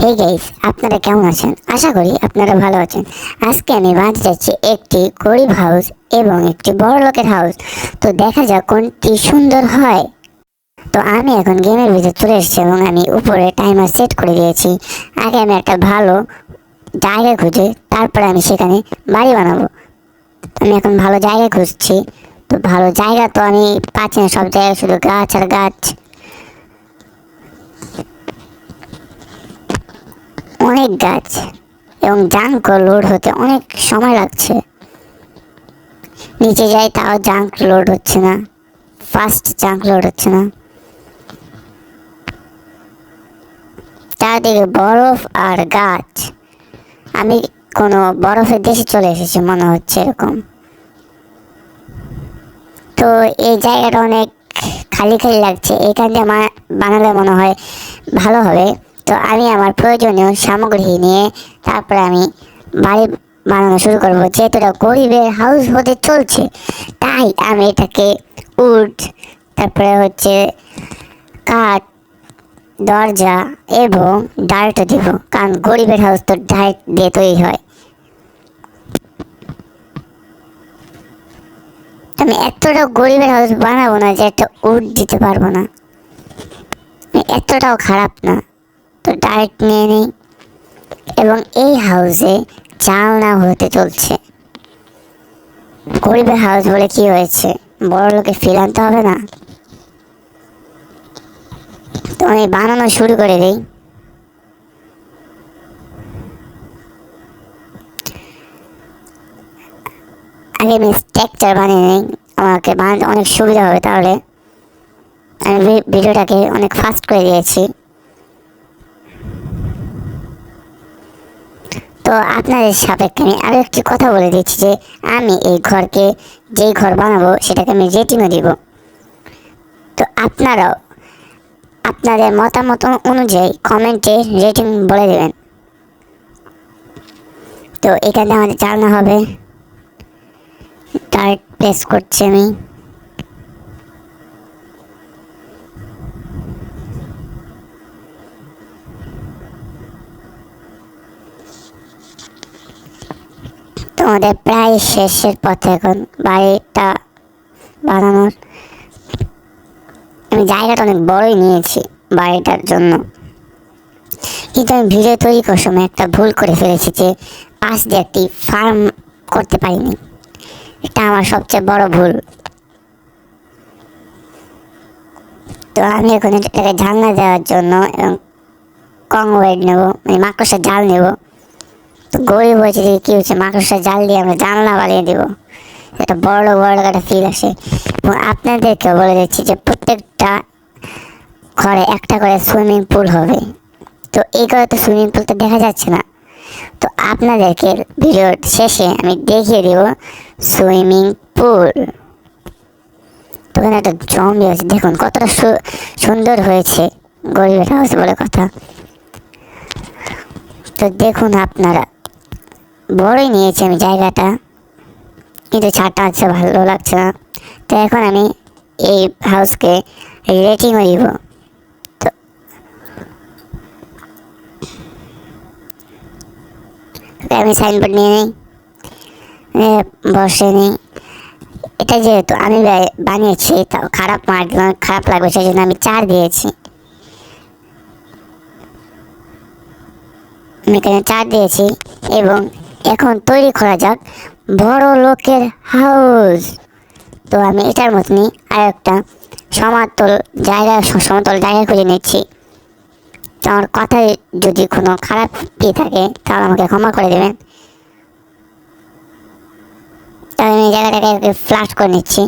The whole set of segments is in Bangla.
হে গাইস, আপনারা কেমন আছেন? আশা করি আপনারা ভালো আছেন। আজকে আমি বানাতে যাচ্ছি একটি গরিব হাউস এবং একটি বড় লোকের হাউস। তো দেখা যাক কোনটি সুন্দর হয়। তো আমি এখন গেমের ভিতরে চলে এসেছি এবং আমি উপরে টাইমার সেট করে দিয়েছি। আগে আমি একটা ভালো জায়গা খুঁজে তারপরে আমি সেখানে বাড়ি বানাবো। আমি এখন ভালো জায়গা খুঁজছি। তো ভালো জায়গা তো আমি পাচ্ছি না, সব জায়গায় শুধু গাছ আর গাছ, অনেক গাছ, এবং জাঙ্ক লোড হতে অনেক সময় লাগছে। নিচে যাই তাও জাঙ্ক লোড হচ্ছে না, ফাস্ট জাঙ্ক লোড হচ্ছে না। চারদিকে বরফ আর গাছ। আমি কোনো বরফের দেশে চলে এসেছি মনে হচ্ছে এরকম। তো এই জায়গাটা অনেক খালি খালি লাগছে, এখান দিয়ে বানালে মনে হয় ভালো হবে। তো আমি আমার প্রয়োজনীয় সামগ্রী নিয়ে তারপরে আমি বাড়ি বানানো শুরু করবো। যেহেতু এটা গরিবের হাউস হতে চলছে, তাই আমি এটাকে উড, তারপরে হচ্ছে কাঠ, দরজা এবং ডার্ট দিব, কারণ গরিবের হাউস তো ডার্ট দিয়ে তৈরি হয়। আমি এতটা গরিবের হাউস বানাবো না যে একটা উড দিতে পারবো না, এতটাও খারাপ না। তো ডার্ট নিয়ে নিই এবং এই হাউসে জানলা হতে চলছে। গরিবের হাউস বলে কি হয়েছে, বড় লোকের ফিল আনতে হবে না? তো আমি বানানো শুরু করে দিই। আগে আমি স্ট্রাকচার বানিয়ে নিই, আমাকে বানাতে অনেক সুবিধা হবে। তাহলে আমি ভিডিওটাকে অনেক ফাস্ট করে দিয়েছি। তো আপনাদের সাপেক্ষে আমি আরও একটি কথা বলে দিচ্ছি যে আমি এই ঘরকে, যেই ঘর বানাবো সেটাকে আমি রেটিংও দিব। তো আপনারাও আপনাদের মতামত অনুযায়ী কমেন্টে রেটিং বলে দেবেন। তো এখানে আমাদের জানা হবে, ডার্ট প্লেস করছি আমি। তোমাদের প্রায় শেষের পথে এখন বাড়িটা বানানোর। আমি জায়গাটা অনেক বড়ই নিয়েছি বাড়িটার জন্য, কিন্তু আমি ভিডিও তৈরি করার সময় একটা ভুল করে ফেলেছি যে পাশ দিয়ে একটি ফার্ম করতে পারিনি। এটা আমার সবচেয়ে বড় ভুল। তো আমি এখন এটাকে জানলা দেওয়ার জন্য এবং কংওয়েড নেবো, মানে মাকড়সার জাল নেব। তো গরিব হয়েছে যে কী হচ্ছে, মাকড়সার জাল দিয়ে আমরা জানলা বানিয়ে দেবো, একটা বড় বড় একটা ফিল আসে। এবং আপনাদেরকেও বলে দিচ্ছি যে প্রত্যেকটা ঘরে একটা করে সুইমিং পুল হবে। তো এই ঘরে তো সুইমিং পুলটা দেখা যাচ্ছে না, তো আপনাদেরকে ভিডিওর শেষে আমি দেখিয়ে দেব সুইমিং পুল। তো এখানে একটা জম্বি আছে, দেখুন কতটা সুন্দর হয়েছে, গরিবের হাউস বলে কথা। তো দেখুন আপনারা, বড়ই নিয়েছি আমি জায়গাটা, কিন্তু ছাদটা আছে ভালো লাগছে না। তো এখন আমি এই হাউসকে রেটিংও দিব। তো আমি সাইনবোর্ড নিয়ে নিই, বসে নিই। এটা যেহেতু আমি বানিয়েছি, তাও খারাপ মার দিলাম, খারাপ লাগবে, সেই জন্য আমি 4 দিয়েছি। আমি এখানে 4 দিয়েছি এবং এখন তৈরি করা যাক বড় লোকের হাউস। তো আমি এটার মতনই আর একটা সমতল জায়গা খুঁজে নিচ্ছি। তো আমার কথায় যদি কোনো খারাপ পেয়ে থাকে তাহলে আমাকে ক্ষমা করে দেবেন। তাহলে আমি জায়গাটাকে ফ্ল্যাট করে নিচ্ছি।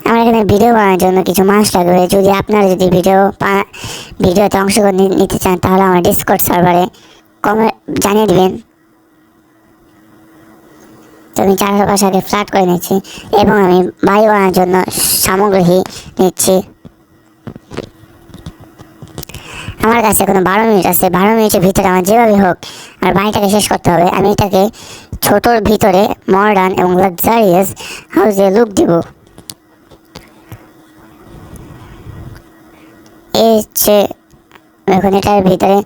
আমার এখানে ভিডিও বানানোর জন্য কিছু মানুষ লাগবে। যদি আপনারা যদি ভিডিওতে অংশগ্রহণ নিতে চান তাহলে আমার ডিসকর্ড সার্ভারে জানিয়ে দেবেন। তো আমি চারপাশে ফ্ল্যাট করে নিচ্ছি এবং আমি বাড়ি বানানোর জন্য সামগ্রী নিচ্ছি। আমার কাছে কোনো 12 মিনিট আছে, 12 মিনিটের ভিতরে আমার যেভাবে হোক আমার বাড়িটাকে শেষ করতে হবে। আমি এটাকে ছোটোর ভিতরে মডার্ন এবং লাক্সারিয়াস হাউসে লুক দিব। এই হচ্ছে এখন এটার ভিতরে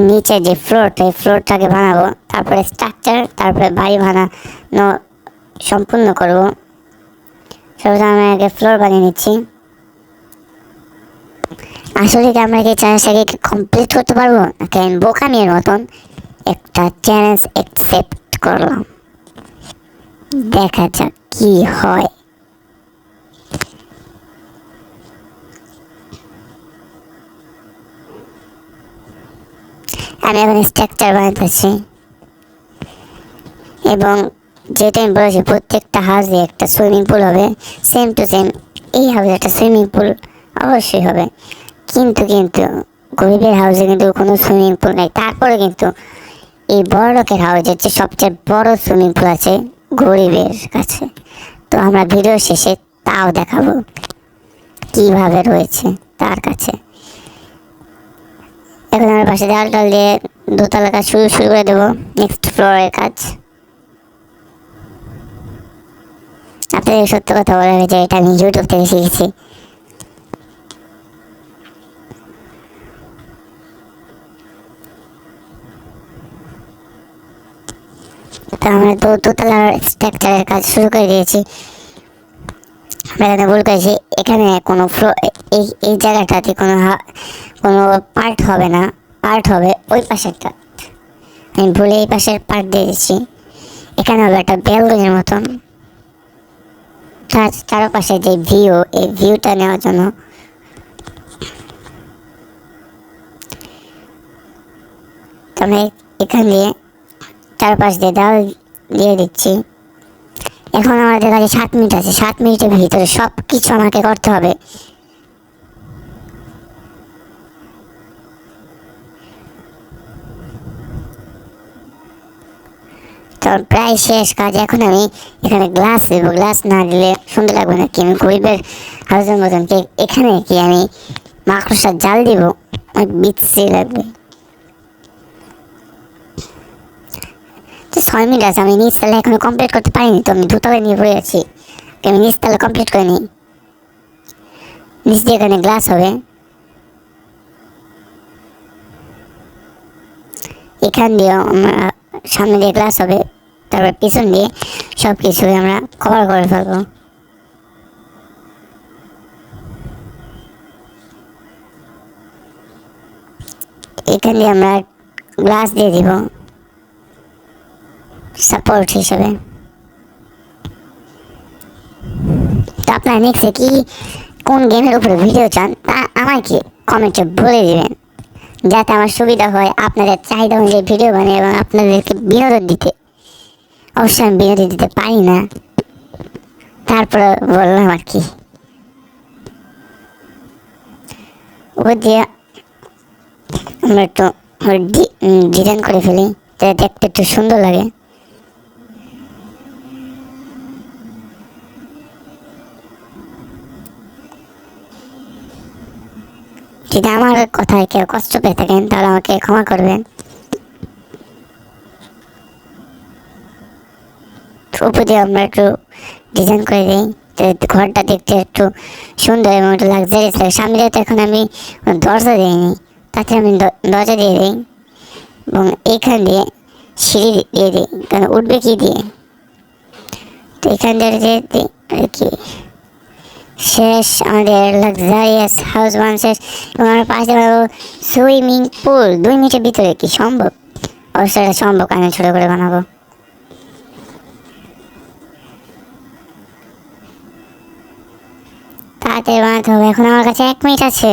নিচে যে ফ্লোরটা, এই ফ্লোরটাকে বানাবো, তারপরে স্ট্রাকচার, তারপরে বাড়ি বানানো সম্পূর্ণ করবো। সর্বপ্রথম আমি আগে ফ্লোর বানিয়ে নিচ্ছি। আসলে কি আমরা কি চ্যালেঞ্জটাকে কমপ্লিট করতে পারবো, নাকি আমি বোকামির মতন একটা চ্যালেঞ্জ অ্যাকসেপ্ট করলাম। দেখা যাক কি হয়। আমি এখন স্ট্রাকচার বানাতেছি, এবং যেটা আমি বলেছি প্রত্যেকটা হাউসে একটা সুইমিং পুল হবে, সেম টু সেম এই হাউসে একটা সুইমিং পুল অবশ্যই হবে। কিন্তু গরিবের হাউসে কিন্তু কোনো সুইমিং পুল নেই। তারপরে কিন্তু এই বড় লোকের হাউসের যে সবচেয়ে বড় সুইমিং পুল আছে গরিবের কাছে। তো আমরা ভিডিও শেষে তাও দেখাবো কিভাবে রয়েছে তার কাছে। এখন আমরা পাশে দেওয়াল টাল দিয়ে দোতলা কাজ শুরু করে দেবো, নেক্সট ফ্লোরের কাজ। আপনাদের সত্য কথা বলা হয়েছে, এটা আমি ইউটিউব থেকে শিখেছি। তো আমরা দোতলার স্ট্রাকচারের কাজ শুরু করে দিয়েছি। আমরা এখানে ভুল করেছি, এখানে কোনো এই জায়গাটাতে কোনো পার্ট হবে না, পার্ট হবে ওই পাশেরটা। আমি ভুলে এই পাশের পার্ট দিয়ে দিচ্ছি। এখানে হবে একটা ব্যালকনির মতন, চারপাশে যে ভিউ, এই ভিউটা নেওয়ার জন্য। আমি এখান দিয়ে চারপাশ দিয়ে দেওয়াল দিয়ে দিচ্ছি। এখন আমাদের কাছে 7 মিনিট আছে, 7 মিনিটের ভিতরে সব কিছু আমাকে করতে হবে। তো প্রায় শেষ কাজ। এখন আমি এখানে গ্লাস দেবো, গ্লাস না দিলে সুন্দর লাগবে না। কি আমি গরিবের হাউসের মতন এখানে কি আমি মাকড়সার জাল দিব, অনেক বিশ্রী লাগবে। 6 মিনিট আছে, আমি নিচতলা এখনো কমপ্লিট করতে পারিনি, তো আমি দোতলায় নিয়ে পড়ে আছি। আমি নিচতলা কমপ্লিট করে নিই। নিচ দিয়ে এখানে গ্লাস হবে, এখান দিয়ে আমরা সামনে দিয়ে গ্লাস হবে, তারপর পিছন দিয়ে সব কিছু আমরা কভার করে ফেলবো। এখান দিয়ে আমরা গ্লাস দিয়ে দিব সাপোর্ট হিসেবে। তো আপনারা নেক্সটে কি কোন গেমের উপরে ভিডিও চান তা আমাকে কমেন্টে বলে দিবেন, যাতে আমার সুবিধা হয় আপনাদের চাহিদা অনুযায়ী ভিডিও বানিয়ে এবং আপনাদেরকে বিনোদন দিতে। অবশ্যই আমি বিনোদন দিতে পারি না, তারপরে বললাম আর কি। ও দিয়ে আমরা একটু ডিজাইন করে ফেলি, যাতে দেখতে একটু সুন্দর লাগে। যদি আমার কথায় কেউ কষ্ট পেয়ে থাকেন তাহলে আমাকে ক্ষমা করবেন। উপর দিয়ে আমরা একটু ডিজাইন করে দিই, ঘরটা দেখতে একটু সুন্দর এবং একটু লাক্সারিয়াস লাগে। সামনে যেহেতু এখন আমি দরজা দিইনি, তাতে আমি দরজা দিয়ে দিই এবং এইখান দিয়ে সিঁড়ি দিয়ে দিই, কারণ উঠবে কি দিয়ে। তো এখান দিয়ে দিয়ে দিই আর কি। শেষ আমাদের লাক্সারিয়াস হাউস বান শেষ। এবং আমরা পাশে বানাবো সুইমিং পুল। 2 মিনিটের ভিতরে কি সম্ভব? অবশ্যই এটা সম্ভব, আমি ছোটো করে বানাবো। তাড়াতাড়ি বানাতে হবে, এখন আমার কাছে 1 মিনিট আছে।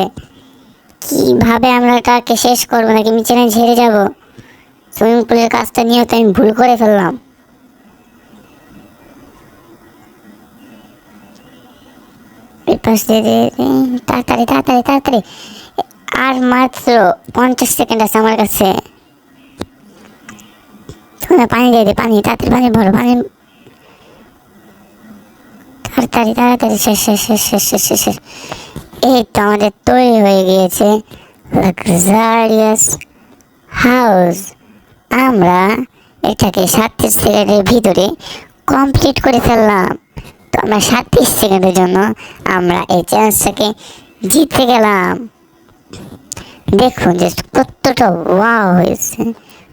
কীভাবে আমরা এটাকে শেষ করবো, নাকি আমি চ্যালেঞ্জ হেরে যাবো? সুইমিং পুলের কাজটা নিয়েও তো আমি ভুল করে ফেললাম। পাশ দিয়ে তাড়াতাড়ি তাড়াতাড়ি তাড়াতাড়ি, আর মাত্র 50 সেকেন্ড আছে আমার কাছে। পানি দিয়ে দিই, পানি তাড়াতাড়ি, পানি ভরো, পানি তাড়াতাড়ি তাড়াতাড়ি। শেষ শেষ শেষ শেষ শেষ শেষ শেষ। এই তো আমাদের তৈরি হয়ে গিয়েছে লাক্সারিয়াস হাউস। আমরা এটাকে 37 সেকেন্ডের ভিতরে কমপ্লিট করে ফেললাম। তো আমরা 37 সেকেন্ডের জন্য আমরা এই চ্যালেঞ্জটাকে জিতে গেলাম। দেখুন যে কতটা ওয়াও হয়েছে।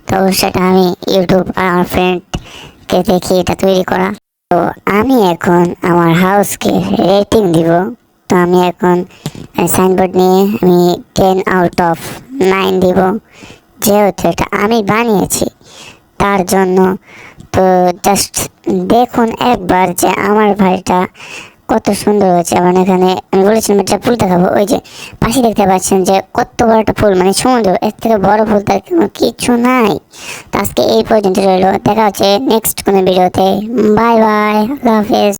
তো সেটা আমি ইউটিউব আর আমার ফ্রেন্ডকে দেখি এটা তৈরি করা। তো আমি এখন আমার হাউসকে রেটিং দিব। তো আমি এখন সাইনবোর্ড নিয়ে আমি 10/9 দিব, যেহেতু এটা আমি বানিয়েছি তার জন্য। তো জাস্ট দেখুন একবার যে আমার বাড়িটা কত সুন্দর হয়েছে। আমার এখানে আমি বলেছিলাম একটা ফুল দেখাবো, ওই যে পাশে দেখতে পাচ্ছেন যে কত বড় একটা ফুল, মানে সমুদ্র, এর থেকে বড় ফুল তার কোনো কিছু নাই। তো আজকে এই পর্যন্ত রইলো, দেখা হচ্ছে নেক্সট কোনো ভিডিওতে। বাই বাই, আল্লাহ হাফেজ।